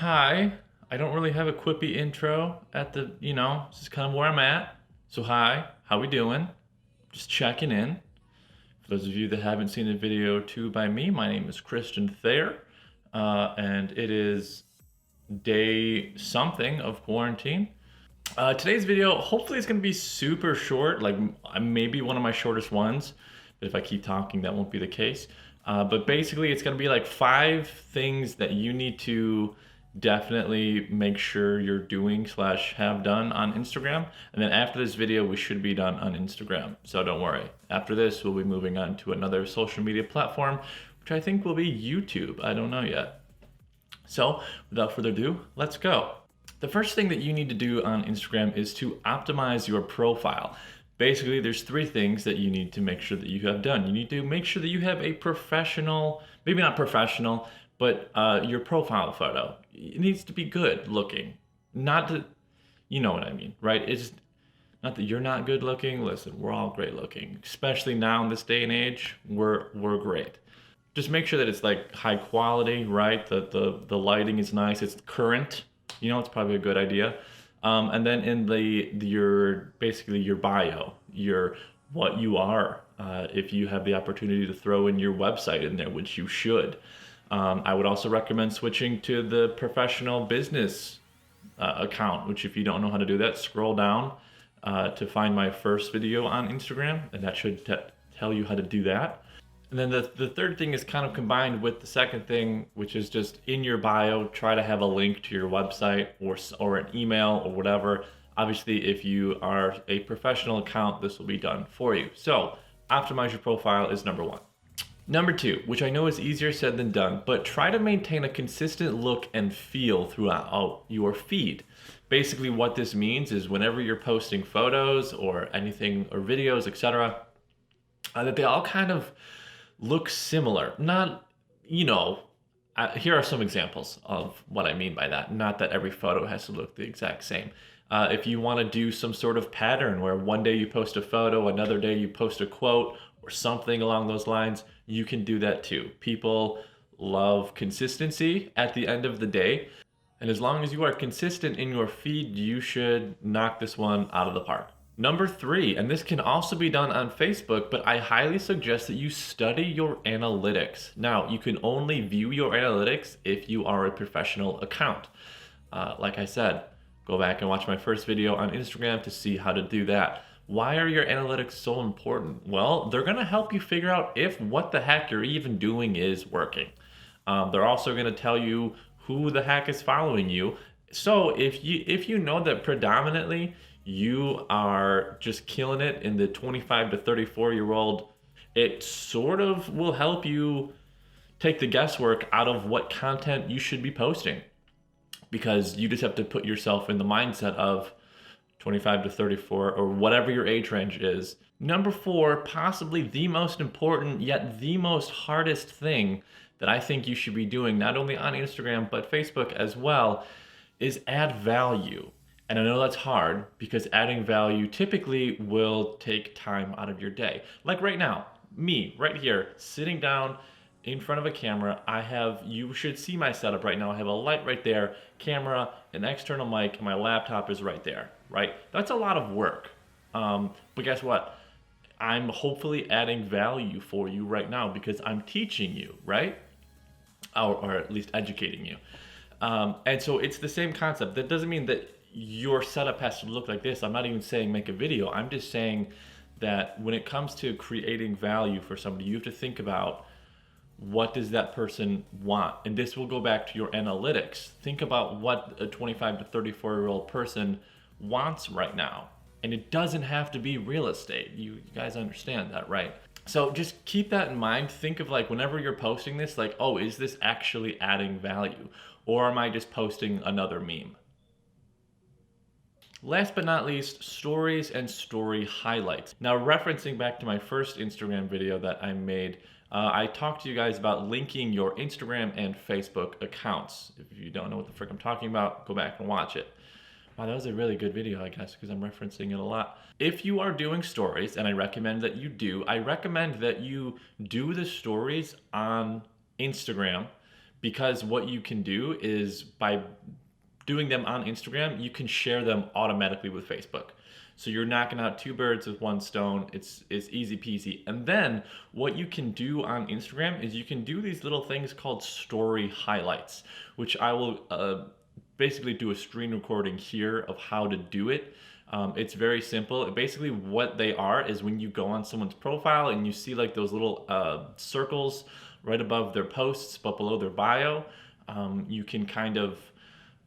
Hi, I don't really have a quippy intro at this is kind of where I'm at. So hi, how we doing? Just checking in. For those of you that haven't seen the video two by me, my name is Christian Thayer, and it is day something of quarantine. Today's video, hopefully it's going to be super short, like maybe one of my shortest ones. But if I keep talking, that won't be the case. But basically, it's going to be like 5 things that you need to definitely make sure you're doing slash have done on Instagram. And then after this video, we should be done on Instagram. So don't worry. After this, we'll be moving on to another social media platform, which I think will be YouTube. I don't know yet. So without further ado, let's go. The first thing that you need to do on Instagram is to optimize your profile. Basically, there's 3 things that you need to make sure that you have done. You need to make sure that you have a professional, maybe not professional, but your profile photo. It needs to be good looking. Not that, you know what I mean, right? It's not that you're not good looking. Listen, we're all great looking, especially now in this day and age. We're great. Just make sure that it's like high quality, right? The lighting is nice. It's current. It's probably a good idea. And then in your basically your bio, your what you are, if you have the opportunity to throw in your website in there, which you should. I would also recommend switching to the professional business account, which if you don't know how to do that, scroll down to find my first video on Instagram, and that should tell you how to do that. And then the third thing is kind of combined with the second thing, which is just in your bio, try to have a link to your website or an email or whatever. Obviously, if you are a professional account, this will be done for you. So optimize your profile is number 1. Number 2, which I know is easier said than done, but try to maintain a consistent look and feel throughout your feed. Basically, what this means is whenever you're posting photos or anything or videos, etc., that they all kind of look similar. Not, here are some examples of what I mean by that. Not that every photo has to look the exact same. If you want to do some sort of pattern where one day you post a photo, another day you post a quote or something along those lines, you can do that too. People love consistency at the end of the day. And as long as you are consistent in your feed, you should knock this one out of the park. Number 3, and this can also be done on Facebook, but I highly suggest that you study your analytics. Now, you can only view your analytics if you are a professional account. Like I said, go back and watch my first video on Instagram to see how to do that. Why are your analytics so important? Well, they're going to help you figure out if what the heck you're even doing is working. They're also going to tell you who the heck is following you. So if you know that predominantly you are just killing it in the 25 to 34-year-old, it sort of will help you take the guesswork out of what content you should be posting, because you just have to put yourself in the mindset of 25 to 34 or whatever your age range is. Number 4, possibly the most important yet the most hardest thing that I think you should be doing, not only on Instagram but Facebook as well, is add value. And I know that's hard because adding value typically will take time out of your day. Like right now, me right here sitting down in front of a camera. You should see my setup right now. I have a light right there, camera, an external mic, and my laptop is right there, right? That's a lot of work. But guess what? I'm hopefully adding value for you right now because I'm teaching you, right? Or at least educating you. And so it's the same concept. That doesn't mean that your setup has to look like this. I'm not even saying make a video. I'm just saying that when it comes to creating value for somebody, you have to think about what does that person want? And this will go back to your analytics. Think about what a 25 to 34-year-old person wants right now. And it doesn't have to be real estate. You guys understand that, right? So just keep that in mind. Think of like whenever you're posting this, like, oh, is this actually adding value? Or am I just posting another meme? Last but not least, stories and story highlights. Now, referencing back to my first Instagram video that I made, I talked to you guys about linking your Instagram and Facebook accounts. If you don't know what the frick I'm talking about, go back and watch it. Wow, that was a really good video, I guess, because I'm referencing it a lot. If you are doing stories, and I recommend that you do, I recommend that you do the stories on Instagram, because what you can do is by doing them on Instagram, you can share them automatically with Facebook. So you're knocking out two birds with one stone. It's easy peasy. And then what you can do on Instagram is you can do these little things called story highlights, which I will basically do a screen recording here of how to do it. It's very simple. Basically what they are is when you go on someone's profile and you see like those little circles right above their posts but below their bio, you can kind of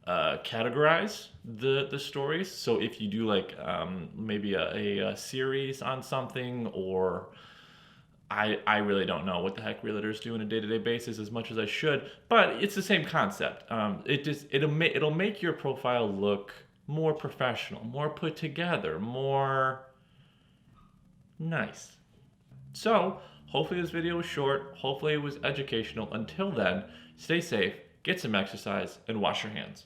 categorize the stories. So if you do like maybe a series on something, or I really don't know what the heck realtors do on a day-to-day basis as much as I should, but it's the same concept. It'll make your profile look more professional, more put together, more nice. So hopefully this video was short. Hopefully it was educational. Until then, stay safe, get some exercise, and wash your hands.